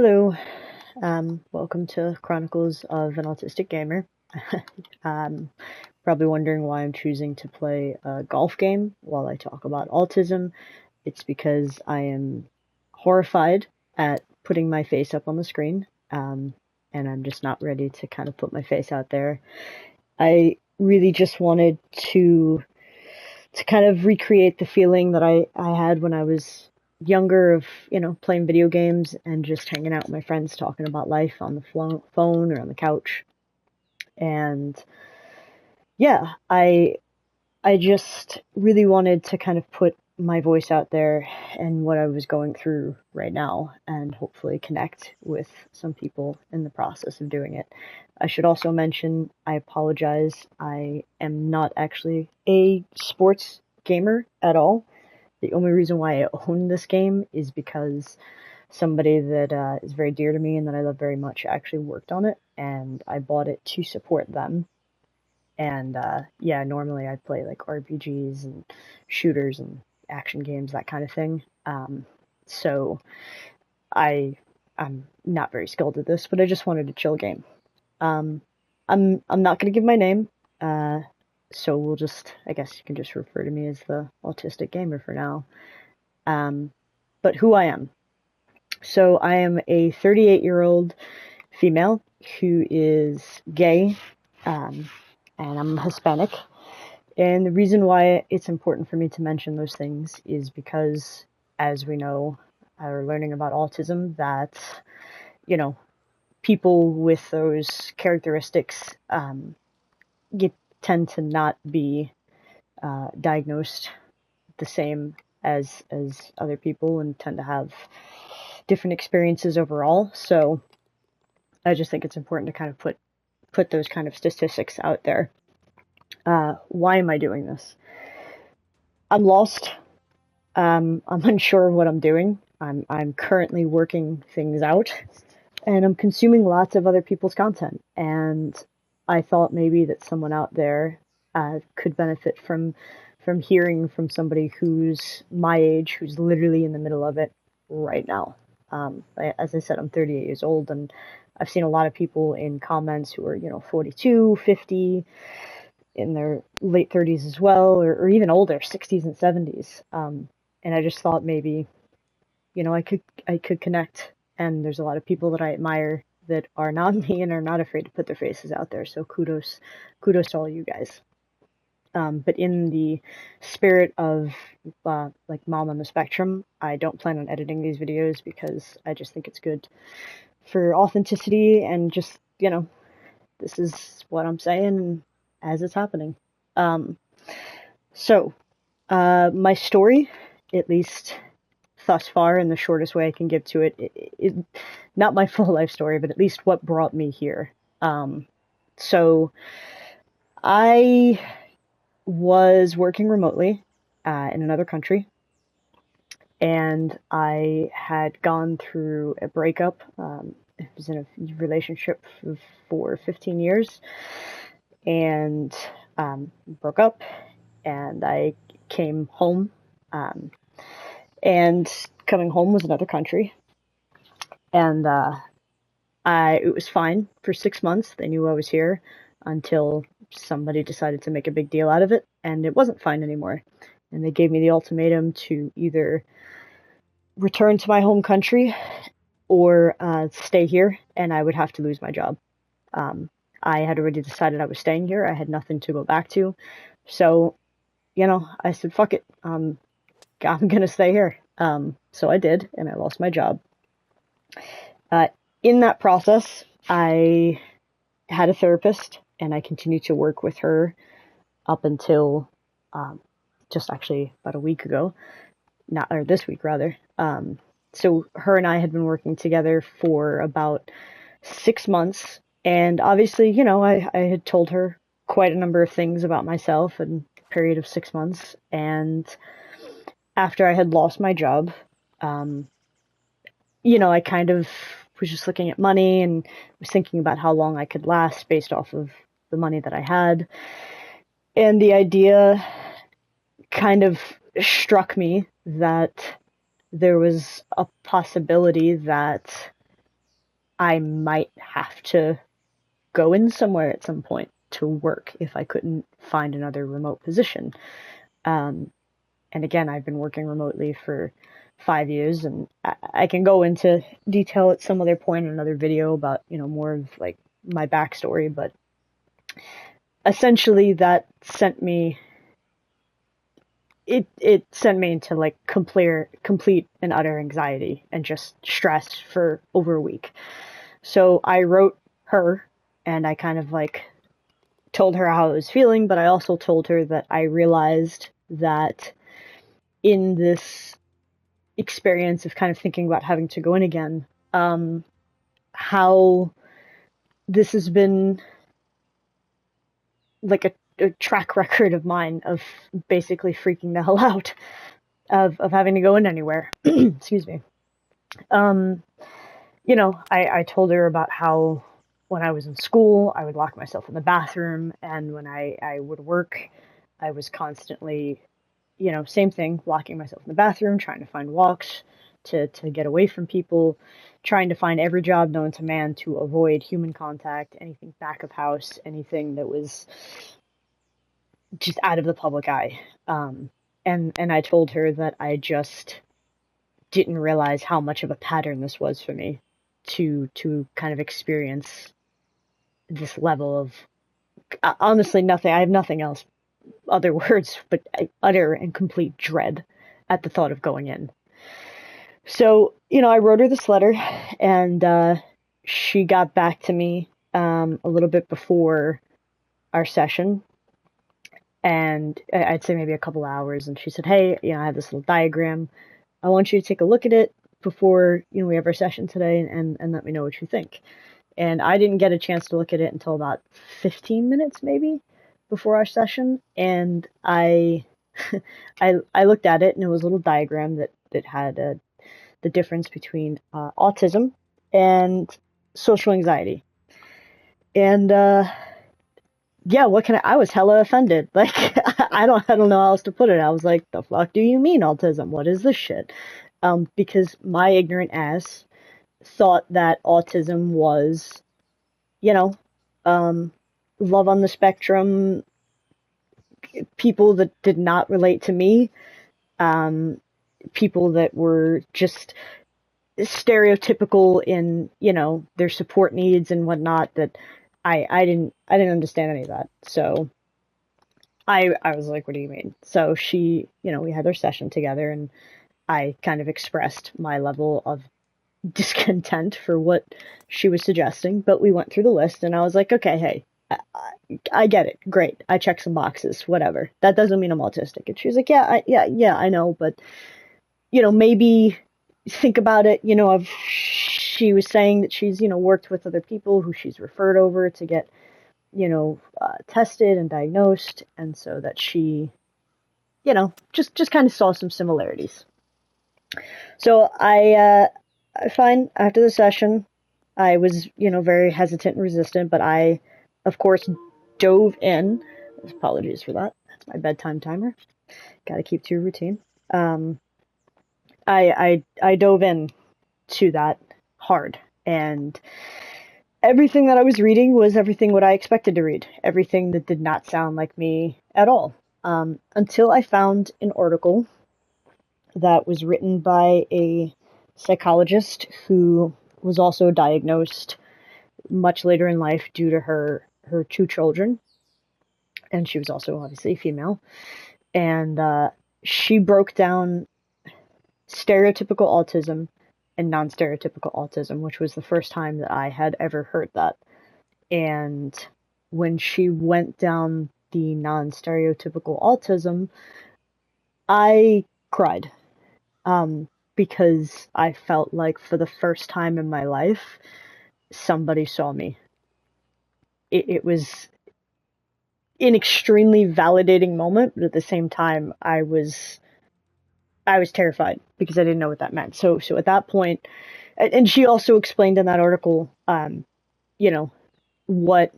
Hello, welcome to Chronicles of an Autistic Gamer. um, Probably wondering why I'm choosing to play a golf game while I talk about autism. It's because I am horrified at putting my face up on the screen, and I'm just not ready to kind of put my face out there. I really just wanted to kind of recreate the feeling that I had when I was younger of, playing video games and just hanging out with my friends talking about life on the phone or on the couch. And yeah, I just really wanted to kind of put my voice out there and what I was going through right now and hopefully connect with some people in the process of doing it. I should also mention, I apologize. I am not actually a sports gamer at all. The only reason why I own this game is because somebody that is very dear to me and that I love very much actually worked on it, and I bought it to support them. And yeah, normally I play like RPGs and shooters and action games, that kind of thing. So I'm not very skilled at this, but I just wanted a chill game. Um, I'm not gonna give my name, so I guess you can just refer to me as the Autistic Gamer for now. Um, but who I am. So I am a 38-year-old female who is gay, and I'm Hispanic. And the reason why it's important for me to mention those things is because, as we know, are learning about autism, that, you know, people with those characteristics tend to not be diagnosed the same as other people and tend to have different experiences overall. So I just think it's important to kind of put those kind of statistics out there. Why am I doing this? I'm lost. I'm unsure of what I'm doing. I'm currently working things out, and I'm consuming lots of other people's content. And I thought maybe that someone out there could benefit from hearing from somebody who's my age, who's literally in the middle of it right now. As I said, I'm 38 years old, and I've seen a lot of people in comments who are, 42, 50, in their late 30s as well, or even older, 60s and 70s. And I just thought maybe, I could connect. And there's a lot of people that I admire that are not me and are not afraid to put their faces out there. So kudos to all you guys. But in the spirit of like Mom on the Spectrum, I don't plan on editing these videos because I just think it's good for authenticity and just, this is what I'm saying as it's happening. So my story, at least thus far, in the shortest way I can give to it, is not my full life story, but at least what brought me here. So I was working remotely in another country, and I had gone through a breakup. I was in a relationship for 15 years and broke up, and I came home. And coming home was another country, and it was fine for 6 months. They knew I was here until somebody decided to make a big deal out of it, and it wasn't fine anymore. And they gave me the ultimatum to either return to my home country or stay here, and I would have to lose my job. I had already decided I was staying here. I had nothing to go back to. So, I said, fuck it. I'm going to stay here. So I did, and I lost my job. In that process, I had a therapist, and I continued to work with her up until just actually about a week ago, or this week rather. So her and I had been working together for about 6 months, and obviously, I had told her quite a number of things about myself in a period of 6 months, and after I had lost my job, I kind of was just looking at money and was thinking about how long I could last based off of the money that I had. And the idea kind of struck me that there was a possibility that I might have to go in somewhere at some point to work if I couldn't find another remote position. And again, I've been working remotely for 5 years, and I can go into detail at some other point in another video about, more of like my backstory, but essentially that sent me it sent me into like complete and utter anxiety and just stress for over a week. So I wrote her, and I kind of like told her how I was feeling, but I also told her that I realized that in this experience of kind of thinking about having to go in again, how this has been like a track record of mine of basically freaking the hell out of having to go in anywhere. Excuse me. I told her about how when I was in school, I would lock myself in the bathroom, and when I would work, I was constantly, same thing, locking myself in the bathroom, trying to find walks to get away from people, trying to find every job known to man to avoid human contact, anything back of house, anything that was just out of the public eye. And I told her that I just didn't realize how much of a pattern this was for me to kind of experience this level of honestly nothing. I have nothing else, other words, but utter and complete dread at the thought of going in. So, I wrote her this letter, and she got back to me a little bit before our session, and I'd say maybe a couple hours, and she said, hey, I have this little diagram. I want you to take a look at it before, we have our session today, and let me know what you think. And I didn't get a chance to look at it until about 15 minutes maybe before our session, and I I looked at it, and it was a little diagram that had the difference between autism and social anxiety. And yeah, I was hella offended. Like, I don't know how else to put it. I was like, the fuck do you mean autism? What is this shit? Because my ignorant ass thought that autism was, love on the spectrum, people that did not relate to me, people that were just stereotypical in, their support needs and whatnot, that I didn't understand any of that. So I was like, what do you mean? So she, we had our session together, and I kind of expressed my level of discontent for what she was suggesting, but we went through the list, and I was like, okay, hey, I get it. Great. I checked some boxes, whatever. That doesn't mean I'm autistic. And she was like, yeah, I know, but, maybe think about it. She was saying that she's, worked with other people who she's referred over to get, tested and diagnosed. And so that she, just kind of saw some similarities. So I find after the session, I was, very hesitant and resistant, but I, of course, dove in. Apologies for that. That's my bedtime timer. Got to keep to a routine. I dove in to that hard, and everything that I was reading was everything what I expected to read. Everything that did not sound like me at all. Until I found an article that was written by a psychologist who was also diagnosed much later in life due to her 2 children, and she was also obviously female, and she broke down stereotypical autism and non-stereotypical autism, which was the first time that I had ever heard that. And when she went down the non-stereotypical autism, I cried, because I felt like for the first time in my life, somebody saw me. It was an extremely validating moment, but at the same time, I was terrified because I didn't know what that meant. So at that point, and she also explained in that article, what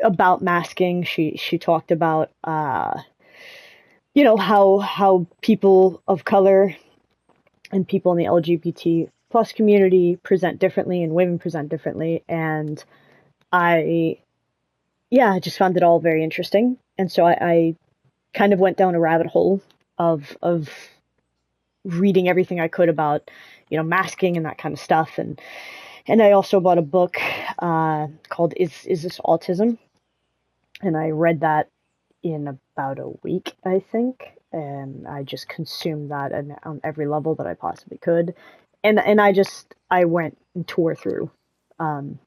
about masking. She talked about, how people of color and people in the LGBT plus community present differently and women present differently. And I, yeah, I just found it all very interesting. And so I kind of went down a rabbit hole of reading everything I could about, masking and that kind of stuff. And I also bought a book called Is This Autism? And I read that in about a week, I think. And I just consumed that on every level that I possibly could. And I went and tore through um,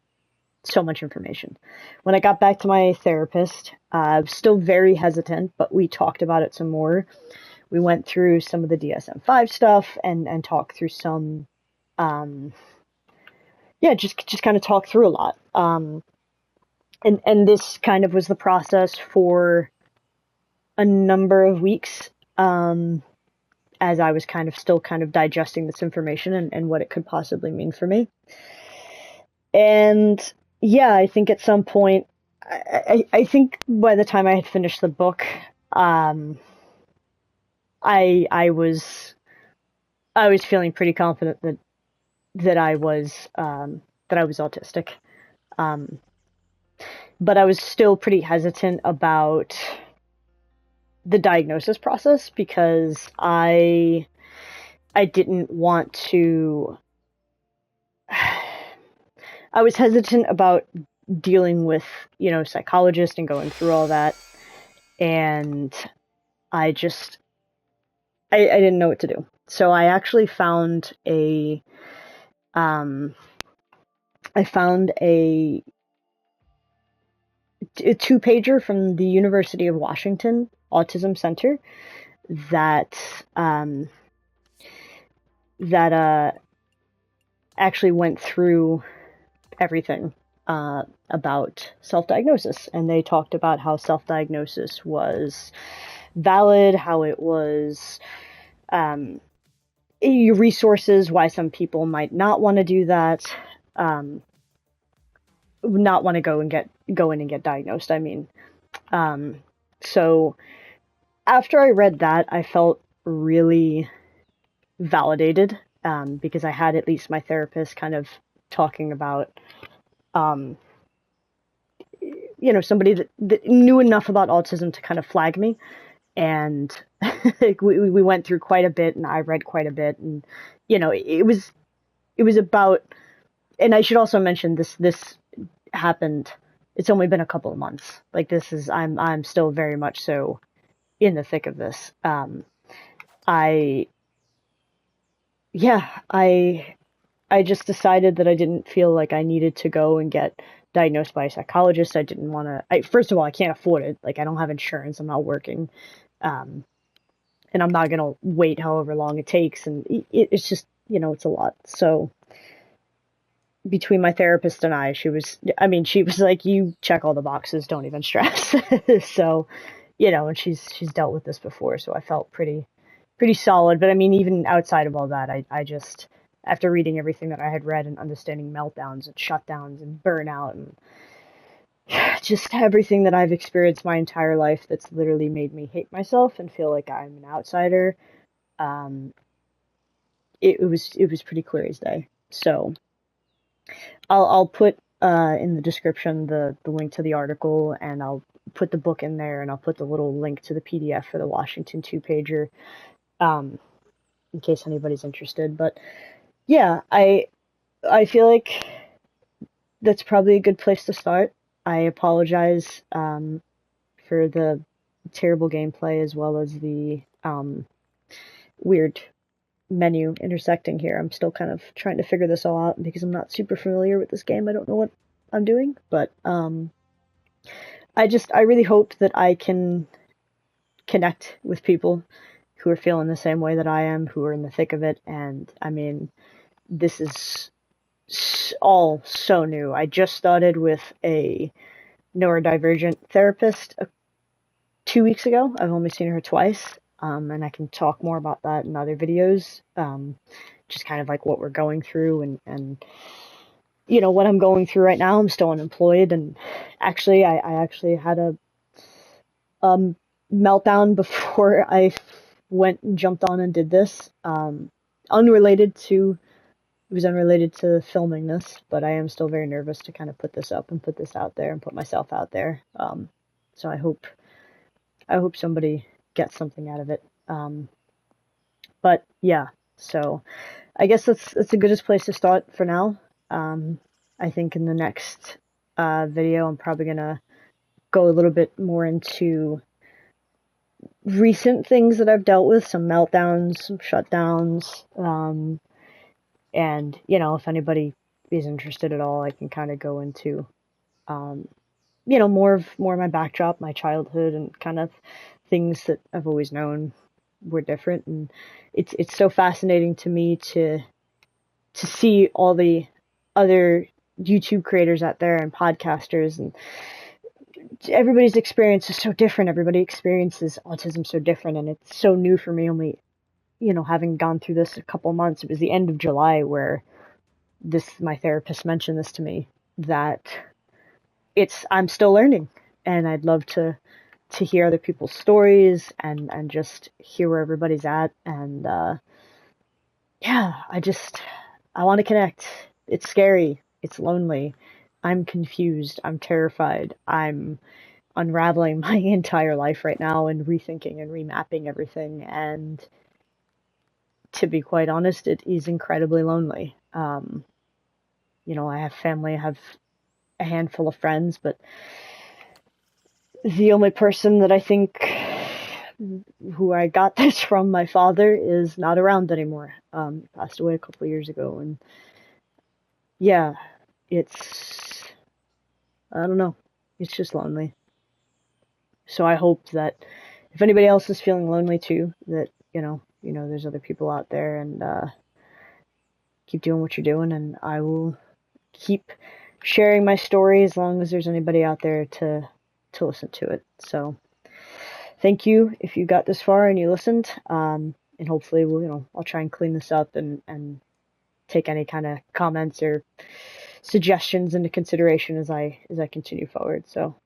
so much information. When I got back to my therapist, I was still very hesitant, but we talked about it some more. We went through some of the DSM-5 stuff and talked through some, um, yeah, just kind of talked through a lot. And this kind of was the process for a number of weeks, as I was still digesting this information and what it could possibly mean for me. And yeah, I think at some point, I think by the time I had finished the book, I was feeling pretty confident that I was autistic. But I was still pretty hesitant about the diagnosis process because I didn't want to. I was hesitant about dealing with, psychologist and going through all that, and I just I didn't know what to do. So I actually found a a two-pager from the University of Washington Autism Center that actually went through everything about self-diagnosis, and they talked about how self-diagnosis was valid, how it was resources, why some people might not want to do that, not want to go in and get diagnosed. I mean, so after I read that, I felt really validated, because I had at least my therapist kind of talking about, somebody that knew enough about autism to kind of flag me. And like, we went through quite a bit, and I read quite a bit, and it was about. And I should also mention this happened. It's only been a couple of months. Like, this is I'm still very much so in the thick of this. I just decided that I didn't feel like I needed to go and get diagnosed by a psychologist. I didn't want to. First of all, I can't afford it. Like, I don't have insurance. I'm not working, and I'm not gonna wait however long it takes. And it's just, it's a lot. So between my therapist and she was like, you check all the boxes, don't even stress. So, and she's dealt with this before, so I felt pretty solid. But I mean, even outside of all that, I just, after reading everything that I had read and understanding meltdowns and shutdowns and burnout and just everything that I've experienced my entire life that's literally made me hate myself and feel like I'm an outsider, it was pretty clear as day. So I'll put in the description the link to the article, and I'll put the book in there, and I'll put the little link to the PDF for the Washington two-pager, in case anybody's interested. But yeah, I feel like that's probably a good place to start. I apologize for the terrible gameplay, as well as the weird menu intersecting here. I'm still kind of trying to figure this all out because I'm not super familiar with this game. I don't know what I'm doing, but I really hope that I can connect with people who are feeling the same way that I am, who are in the thick of it. And I mean, this is all so new. I just started with a Neurodivergent Therapist 2 weeks ago. I've only seen her twice, and I can talk more about that in other videos. Just kind of like what we're going through and what I'm going through right now. I'm still unemployed, and actually, I actually had a meltdown before I went and jumped on and did this, unrelated to was unrelated to filming this, but I am still very nervous to kind of put this up and put this out there and put myself out there. So I hope somebody gets something out of it. But yeah, so I guess that's the goodest place to start for now. I think in the next video, I'm probably gonna go a little bit more into recent things that I've dealt with, some meltdowns, some shutdowns, and if anybody is interested at all, I can kind of go into more of my backdrop, my childhood, and kind of things that I've always known were different. And it's so fascinating to me to see all the other YouTube creators out there and podcasters, and everybody's experience is so different. Everybody experiences autism so different, and it's so new for me. Only, having gone through this a couple months, it was the end of July where my therapist mentioned this to me, that I'm still learning, and I'd love to hear other people's stories and just hear where everybody's at. And yeah, I want to connect. It's scary. It's lonely. I'm confused. I'm terrified. I'm unraveling my entire life right now and rethinking and remapping everything. And to be quite honest, it is incredibly lonely. I have family, I have a handful of friends, but the only person that I think who I got this from, my father, is not around anymore. He passed away a couple of years ago, and yeah, I don't know, it's just lonely. So I hope that if anybody else is feeling lonely too, that there's other people out there, and keep doing what you're doing, and I will keep sharing my story as long as there's anybody out there to listen to it. So thank you if you got this far and you listened, and hopefully I'll try and clean this up and take any kind of comments or suggestions into consideration as I continue forward. So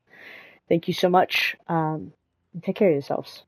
thank you so much. Take care of yourselves.